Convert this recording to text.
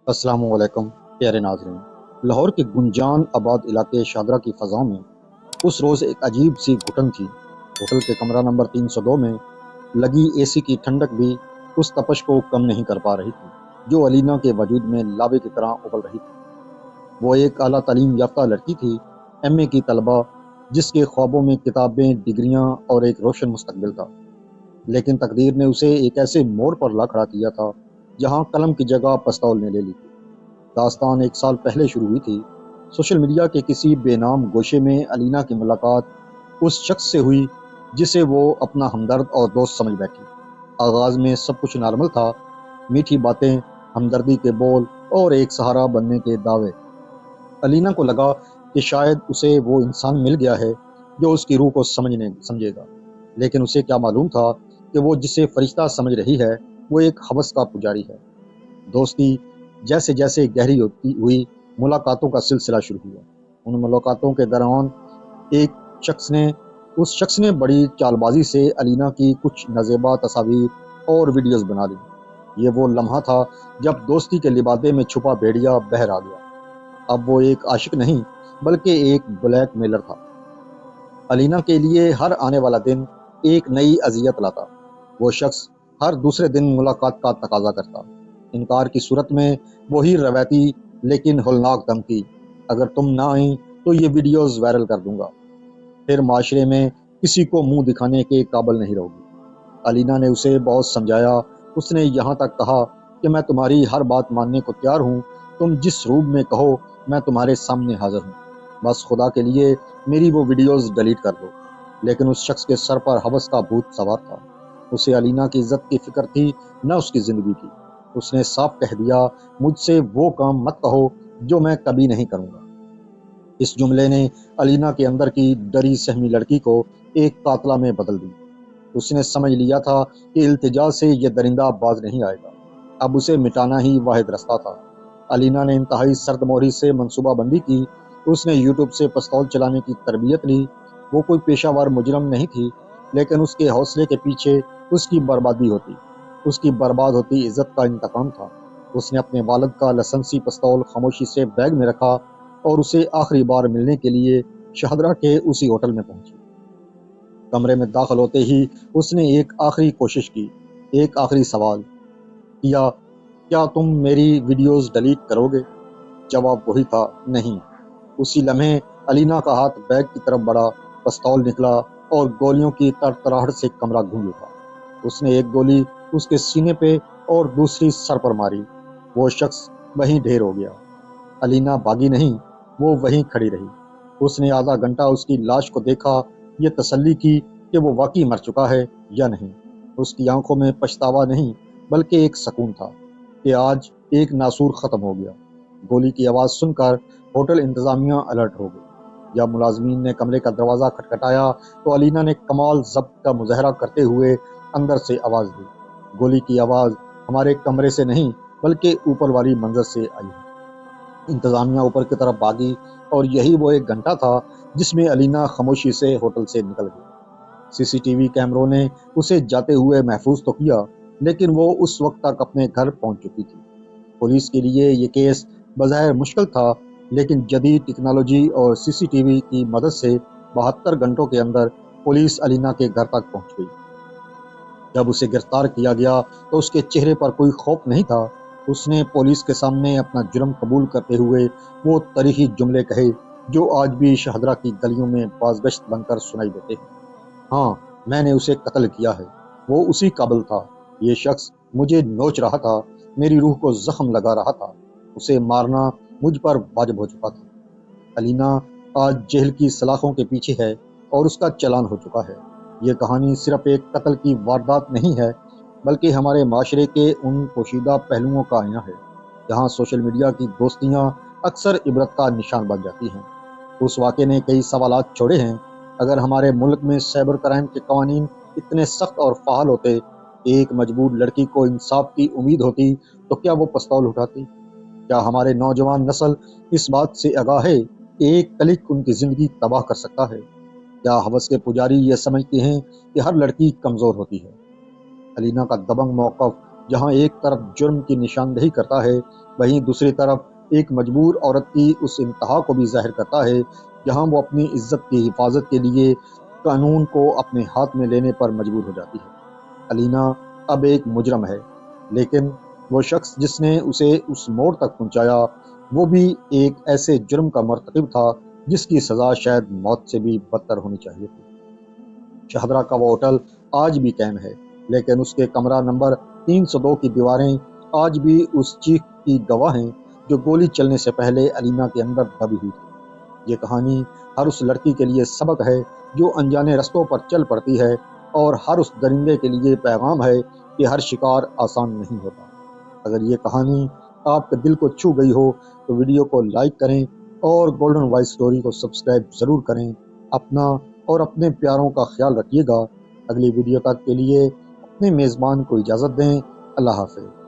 अस्सलाम वालेकुम प्यारे नाज़रीन। लाहौर के गुंजान आबाद इलाके शाहदरा की फ़ज़ा में उस रोज़ एक अजीब सी घुटन थी। होटल के कमरा नंबर 302 में लगी एसी की ठंडक भी उस तपश को कम नहीं कर पा रही थी जो अलीना के वजूद में लावे की तरह उबल रही थी। वो एक आला तालीम याफ्ता लड़की थी, एमए की तलबा, जिसके ख्वाबों में किताबें, डिग्रियां और एक रोशन मुस्तकबिल था। लेकिन तकदीर ने उसे एक ऐसे मोड़ पर ला खड़ा किया था जहां कलम की जगह पिस्तौल ने ले ली थी। दास्तान 1 साल पहले शुरू हुई थी। सोशल मीडिया के किसी बेनाम गोशे में अलीना की मुलाकात उस शख्स से हुई जिसे वो अपना हमदर्द और दोस्त समझ बैठी। आगाज में सब कुछ नॉर्मल था, मीठी बातें, हमदर्दी के बोल और एक सहारा बनने के दावे। अलीना को लगा कि शायद उसे वो इंसान मिल गया है जो उसकी रूह को समझेगा। लेकिन उसे क्या मालूम था कि वो जिसे फरिश्ता समझ रही है वो एक हवस का पुजारी है। दोस्ती जैसे जैसे गहरी होती हुई, मुलाकातों का सिलसिला शुरू हुआ। उन मुलाकातों के दौरान एक शख्स ने उस शख्स ने बड़ी चालबाजी से अलीना की कुछ नाजेबा तस्वीर और वीडियोस बना ली। ये वो लम्हा था जब दोस्ती के लिबादे में छुपा भेड़िया बहर आ गया। अब वो एक आशिक नहीं बल्कि एक ब्लैक मेलर था। अलीना के लिए हर आने वाला दिन एक नई अजियत लाता। वो शख्स हर दूसरे दिन मुलाकात का तकाजा करता। इनकार की सूरत में वही रवायती लेकिन होलनाक धमकी, अगर तुम ना आई तो ये वीडियोस वायरल कर दूंगा, फिर माशरे में किसी को मुंह दिखाने के काबिल नहीं रहोगी। अलीना ने उसे बहुत समझाया। उसने यहाँ तक कहा कि मैं तुम्हारी हर बात मानने को तैयार हूँ, तुम जिस रूप में कहो मैं तुम्हारे सामने हाजिर हूँ, बस खुदा के लिए मेरी वो वीडियोस डिलीट कर दो। लेकिन उस शख्स के सर पर हवस का भूत सवार था। उसे अलीना की इज्जत की फिक्र थी, न उसकी जिंदगी की। उसने साफ कह दिया, मुझसे वो काम मत कहो जो मैं कभी नहीं करूँगा। इस जुमले ने अलीना के अंदर की डरी सहमी लड़की को एक कातला में बदल दी। उसने समझ लिया था कि इल्तिजा से ये दरिंदा बाज नहीं आएगा। अब उसे मिटाना ही वाहिद रास्ता था। अलीना ने इंतहाई सर्दमोहरी से मंसूबा बंदी की। उसने यूट्यूब से पिस्तौल चलाने की तरबियत ली। वो कोई पेशावर मुजरम नहीं थी, लेकिन उसके हौसले के पीछे उसकी बर्बादी होती, उसकी बर्बाद होती इज्जत का इंतकाम था। उसने अपने वालिद का लाइसेंसी पिस्तौल खामोशी से बैग में रखा और उसे आखिरी बार मिलने के लिए शाहदरा के उसी होटल में पहुंची। कमरे में दाखिल होते ही उसने एक आखिरी कोशिश की, एक आखिरी सवाल किया, क्या तुम मेरी वीडियोस डिलीट करोगे? जवाब वही था, नहीं। उसी लम्हे अलीना का हाथ बैग की तरफ बढ़ा, पिस्तौल निकला और गोलियों की तरतराहट से कमरा गूंज उठा। उसने एक गोली उसके सीने पे और दूसरी सर पर मारी। वो शख्स वहीं ढेर हो गया। अलीना भागी नहीं, वो वहीं खड़ी रही। उसने आधा घंटा उसकी लाश को देखा, ये तसल्ली की कि वो वाकई मर चुका है या नहीं। उसकी आंखों में पछतावा नहीं बल्कि एक सुकून था कि आज एक नासूर खत्म हो गया। गोली की आवाज़ सुनकर होटल इंतजामिया अलर्ट हो गई। जब मुलाजमीन ने कमरे का दरवाज़ा खटखटाया तो अलीना ने कमाल ज़ब्त का मुजाहरा करते हुए अंदर से आवाज़ दी, गोली की आवाज़ हमारे कमरे से नहीं बल्कि ऊपर वाली मंजिल से आई है। इंतजामिया ऊपर की तरफ भागी और यही वो 1 घंटा था जिसमें अलीना खामोशी से होटल से निकल गई। सीसीटीवी कैमरों ने उसे जाते हुए महफूज तो किया, लेकिन वो उस वक्त तक अपने घर पहुंच चुकी थी। पुलिस के लिए ये केस बज़ाहिर मुश्किल था, लेकिन जदीद टेक्नोलॉजी और सीसीटीवी की मदद से 72 घंटों के अंदर पुलिस अलीना के घर तक पहुंच गई। जब उसे गिरफ्तार किया गया तो उसके चेहरे पर कोई खौफ नहीं था। उसने पुलिस के सामने अपना जुर्म कबूल करते हुए वो तारीखी जुमले कहे जो आज भी शाहदरा की गलियों में बाज़गश्त बनकर सुनाई देते हैं। हाँ, मैंने उसे कत्ल किया है, वो उसी काबिल था। ये शख्स मुझे नोच रहा था, मेरी रूह को जख्म लगा रहा था। उसे मारना मुझ पर वाजिब हो चुका था। अलीना आज जेल की सलाखों के पीछे है और उसका चालान हो चुका है। ये कहानी सिर्फ एक कत्ल की वारदात नहीं है, बल्कि हमारे माशरे के उन पोशीदा पहलुओं का आईना है जहाँ सोशल मीडिया की दोस्तियाँ अक्सर इबरत का निशान बन जाती हैं। उस वाक़े ने कई सवालात छोड़े हैं। अगर हमारे मुल्क में साइबर क्राइम के कवानीन इतने सख्त और फ़ाल होते, एक मजबूर लड़की को इंसाफ की उम्मीद होती, तो क्या वो पिस्तौल उठाती? क्या हमारे नौजवान नस्ल इस बात से आगाह है कि एक क्लिक उनकी ज़िंदगी तबाह कर सकता है? क्या हवस के पुजारी ये समझते हैं कि हर लड़की कमज़ोर होती है? अलीना का दबंग मौक़िफ़ جہاں ایک طرف جرم کی نشاندہی کرتا ہے، وہیں دوسری طرف ایک مجبور عورت کی اس انتہا کو بھی ظاہر کرتا ہے جہاں وہ اپنی عزت کی حفاظت کے لیے قانون کو اپنے ہاتھ میں لینے پر مجبور ہو جاتی ہے۔ الینا اب ایک مجرم ہے، لیکن وہ شخص جس نے اسے اس موڑ تک پہنچایا وہ بھی ایک ایسے جرم کا مرتکب تھا جس کی سزا شاید موت سے بھی بدتر ہونی چاہیے تھی۔ شاہدرہ کا وہ ہوٹل آج بھی قائم ہے، لیکن اس کے کمرہ نمبر 302 کی دیواریں آج بھی اس چیخ کی گواہ ہیں جو گولی چلنے سے پہلے الینا کے اندر دبی ہوئی تھی۔ یہ کہانی ہر اس لڑکی کے لیے سبق ہے جو انجانے رستوں پر چل پڑتی ہے، اور ہر اس درندے کے لیے پیغام ہے کہ ہر شکار آسان نہیں ہوتا۔ اگر یہ کہانی آپ کے دل کو چھو گئی ہو تو ویڈیو کو لائک کریں اور گولڈن وائس سٹوری کو سبسکرائب ضرور کریں۔ اپنا اور اپنے پیاروں کا خیال رکھیے گا۔ اگلی ویڈیو تک کے لیے اپنے میزبان کو اجازت دیں۔ اللہ حافظ۔